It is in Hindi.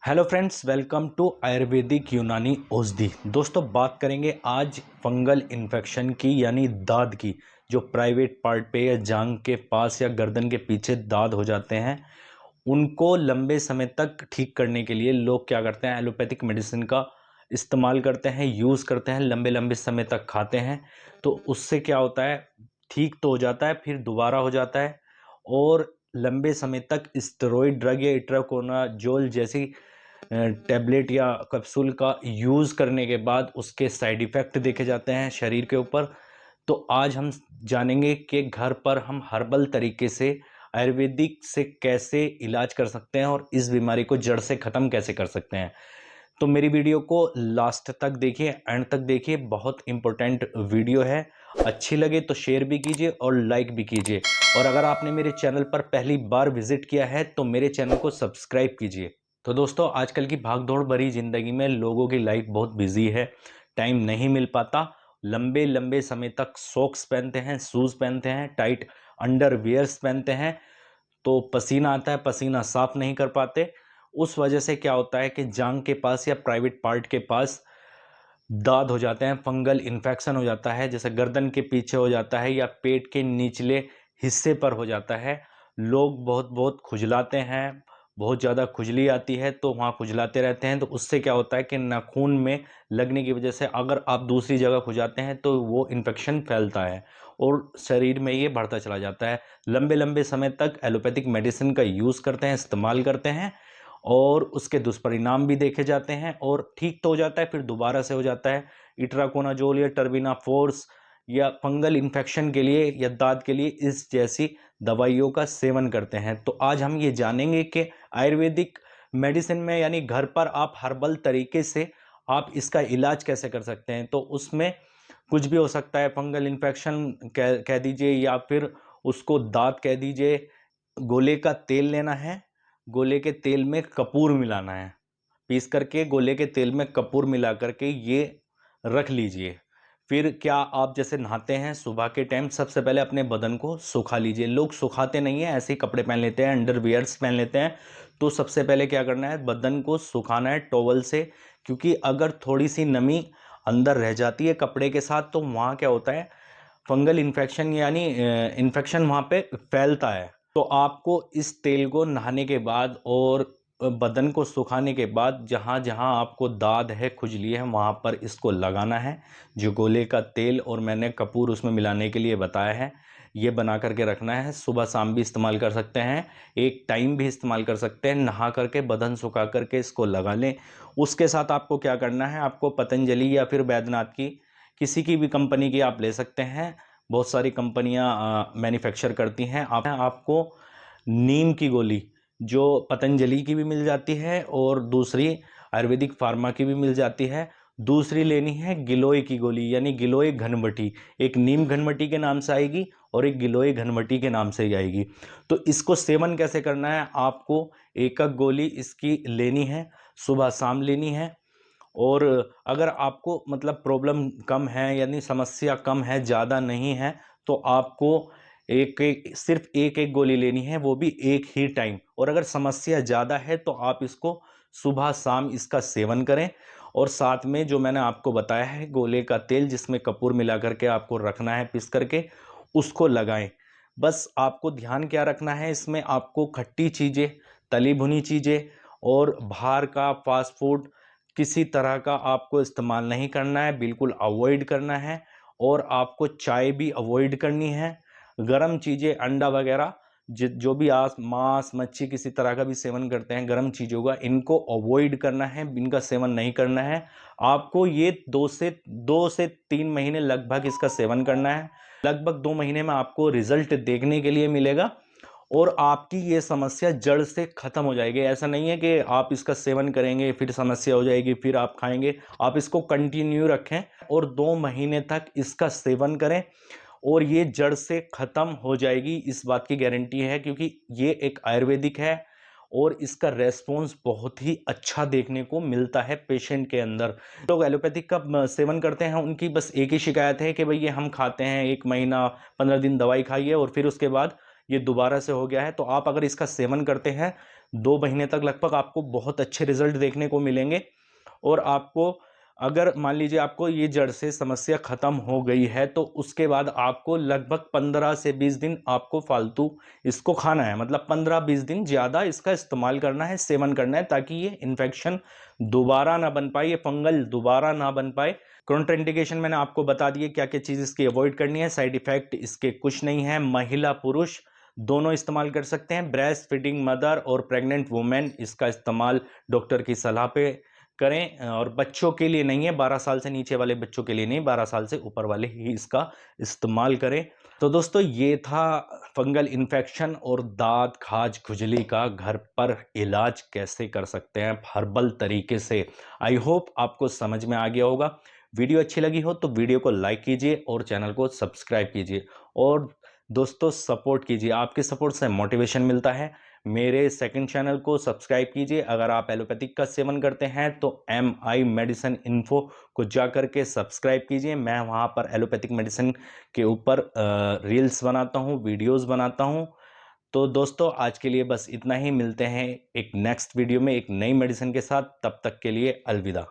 Hello friends, welcome to ayurvedic Unani औषधि। दोस्तों, बात करेंगे आज फंगल इन्फेक्शन की, यानी दाद की। जो प्राइवेट पार्ट पे या जांघ के पास या गर्दन के पीछे दाद हो जाते हैं, उनको लंबे समय तक ठीक करने के लिए लोग क्या करते हैं, एलोपैथिक मेडिसिन का इस्तेमाल करते हैं, यूज़ करते हैं, लंबे लंबे समय तक खाते हैं। तो उससे क्या होता है, ठीक तो हो जाता है, फिर दोबारा हो जाता है। और लंबे समय तक स्टेरॉइड ड्रग या इट्राकोनाजोल जैसी टैबलेट या कैप्सूल का यूज़ करने के बाद उसके साइड इफ़ेक्ट देखे जाते हैं शरीर के ऊपर। तो आज हम जानेंगे कि घर पर हम हर्बल तरीके से आयुर्वेदिक से कैसे इलाज कर सकते हैं और इस बीमारी को जड़ से ख़त्म कैसे कर सकते हैं। तो मेरी वीडियो को लास्ट तक देखिए, एंड तक देखिए, बहुत इंपॉर्टेंट वीडियो है। अच्छी लगे तो शेयर भी कीजिए और लाइक भी कीजिए। और अगर आपने मेरे चैनल पर पहली बार विजिट किया है तो मेरे चैनल को सब्सक्राइब कीजिए। तो दोस्तों, आजकल की भागदौड़ भरी ज़िंदगी में लोगों की लाइफ बहुत बिजी है, टाइम नहीं मिल पाता। लंबे लंबे समय तक सॉक्स पहनते हैं, शूज़ पहनते हैं, टाइट अंडरवियर्स पहनते हैं, तो पसीना आता है, पसीना साफ नहीं कर पाते। उस वजह से क्या होता है कि जांघ के पास या प्राइवेट पार्ट के पास दाद हो जाते हैं, फंगल इन्फेक्शन हो जाता है, जैसे गर्दन के पीछे हो जाता है या पेट के निचले हिस्से पर हो जाता है। लोग बहुत बहुत खुजलाते हैं, बहुत ज़्यादा खुजली आती है तो वहाँ खुजलाते रहते हैं। तो उससे क्या होता है कि नाखून में लगने की वजह से अगर आप दूसरी जगह खुजाते हैं तो वो इन्फेक्शन फैलता है और शरीर में ये बढ़ता चला जाता है। लंबे लंबे समय तक एलोपैथिक मेडिसिन का यूज़ करते हैं, इस्तेमाल करते हैं, और उसके दुष्परिणाम भी देखे जाते हैं और ठीक तो हो जाता है, फिर दोबारा से हो जाता है। इट्राकोनाजोल या टर्बिनाफोर्स या फंगल इन्फेक्शन के लिए या दाद के लिए इस जैसी दवाइयों का सेवन करते हैं। तो आज हम ये जानेंगे कि आयुर्वेदिक मेडिसिन में, यानी घर पर आप हर्बल तरीके से आप इसका इलाज कैसे कर सकते हैं। तो उसमें कुछ भी हो सकता है, फंगल इन्फेक्शन कह कह दीजिए या फिर उसको दाद कह दीजिए। गोले का तेल लेना है, गोले के तेल में कपूर मिलाना है, पीस करके गोले के तेल में कपूर मिला करके ये रख लीजिए। फिर क्या, आप जैसे नहाते हैं सुबह के टाइम, सबसे पहले अपने बदन को सुखा लीजिए। लोग सुखाते नहीं हैं, ऐसे ही कपड़े पहन लेते हैं, अंडरवियर्स पहन लेते हैं। तो सबसे पहले क्या करना है, बदन को सुखाना है टॉवल से, क्योंकि अगर थोड़ी सी नमी अंदर रह जाती है कपड़े के साथ तो वहाँ क्या होता है, फंगल इन्फेक्शन यानी इन्फेक्शन वहाँ पे फैलता है। तो आपको इस तेल को नहाने के बाद और बदन को सुखाने के बाद जहाँ जहाँ आपको दाद है, खुजली है, वहाँ पर इसको लगाना है। जो गोले का तेल और मैंने कपूर उसमें मिलाने के लिए बताया है, ये बना करके रखना है। सुबह शाम भी इस्तेमाल कर सकते हैं, एक टाइम भी इस्तेमाल कर सकते हैं। नहा करके बदन सुखा करके इसको लगा लें। उसके साथ आपको क्या करना है, आपको पतंजलि या फिर बैद्यनाथ की किसी की भी कंपनी की आप ले सकते हैं। बहुत सारी कंपनियां मैन्युफैक्चर करती हैं। आपको नीम की गोली जो पतंजलि की भी मिल जाती है और दूसरी आयुर्वेदिक फार्मा की भी मिल जाती है। दूसरी लेनी है गिलोय की गोली, यानी गिलोय घनवटी। एक नीम घनवटी के नाम से आएगी और एक गिलोय घनवटी के नाम से ही आएगी। तो इसको सेवन कैसे करना है, आपको एक एक गोली इसकी लेनी है, सुबह शाम लेनी है। और अगर आपको मतलब प्रॉब्लम कम है, यानी समस्या कम है, ज़्यादा नहीं है, तो आपको एक एक सिर्फ एक एक गोली लेनी है, वो भी एक ही टाइम। और अगर समस्या ज़्यादा है तो आप इसको सुबह शाम इसका सेवन करें। और साथ में जो मैंने आपको बताया है, गोले का तेल जिसमें कपूर मिला करके आपको रखना है पीस करके, उसको लगाएं। बस आपको ध्यान क्या रखना है, इसमें आपको खट्टी चीज़ें, तली भुनी चीज़ें और बाहर का फास्ट फूड किसी तरह का आपको इस्तेमाल नहीं करना है, बिल्कुल अवॉइड करना है। और आपको चाय भी अवॉइड करनी है। गरम चीज़ें, अंडा वगैरह, जो भी आस मांस मच्छी किसी तरह का भी सेवन करते हैं गरम चीज़ों का, इनको अवॉइड करना है, इनका सेवन नहीं करना है। आपको ये 2 से 3 महीने लगभग इसका सेवन करना है। लगभग 2 महीने में आपको रिजल्ट देखने के लिए मिलेगा और आपकी ये समस्या जड़ से खत्म हो जाएगी। ऐसा नहीं है कि आप इसका सेवन करेंगे फिर समस्या हो जाएगी फिर आप खाएंगे। आप इसको कंटिन्यू रखें और 2 महीने तक इसका सेवन करें और ये जड़ से खत्म हो जाएगी, इस बात की गारंटी है, क्योंकि ये एक आयुर्वेदिक है और इसका रेस्पॉन्स बहुत ही अच्छा देखने को मिलता है पेशेंट के अंदर। लोग एलोपैथिक का सेवन करते हैं, उनकी बस एक ही शिकायत है कि भाई ये हम खाते हैं 1 महीना 15 दिन दवाई खाइए और फिर उसके बाद ये दोबारा से हो गया है। तो आप अगर इसका सेवन करते हैं 2 महीने तक लगभग आपको बहुत अच्छे रिजल्ट देखने को मिलेंगे। और आपको अगर मान लीजिए आपको ये जड़ से समस्या खत्म हो गई है तो उसके बाद आपको लगभग 15 से 20 दिन आपको फालतू इसको खाना है, मतलब 15-20 दिन ज़्यादा इसका इस्तेमाल करना है, सेवन करना है, ताकि ये इन्फेक्शन दोबारा ना बन पाए, ये फंगल दोबारा ना बन पाए। कॉन्ट्राइंडिकेशन मैंने आपको बता दिए क्या क्या चीज़ इसकी अवॉइड करनी है। साइड इफेक्ट इसके कुछ नहीं है, महिला पुरुष दोनों इस्तेमाल कर सकते हैं। ब्रेस्ट फीडिंग मदर और प्रेग्नेंट वुमेन इसका इस्तेमाल डॉक्टर की सलाह पे करें, और बच्चों के लिए नहीं है, 12 साल से नीचे वाले बच्चों के लिए नहीं, 12 साल से ऊपर वाले ही इसका इस्तेमाल करें। तो दोस्तों ये था फंगल इन्फेक्शन और दाद खाज खुजली का घर पर इलाज कैसे कर सकते हैं हर्बल तरीके से। आई होप आपको समझ में आ गया होगा। वीडियो अच्छी लगी हो तो वीडियो को लाइक कीजिए और चैनल को सब्सक्राइब कीजिए, और दोस्तों सपोर्ट कीजिए, आपके सपोर्ट से मोटिवेशन मिलता है। मेरे सेकंड चैनल को सब्सक्राइब कीजिए। अगर आप एलोपैथिक का सेवन करते हैं तो MI मेडिसिन इन्फो को जाकर के सब्सक्राइब कीजिए। मैं वहाँ पर एलोपैथिक मेडिसिन के ऊपर रील्स बनाता हूँ, वीडियोस बनाता हूँ। तो दोस्तों आज के लिए बस इतना ही, मिलते हैं एक नेक्स्ट वीडियो में एक नई मेडिसिन के साथ। तब तक के लिए अलविदा।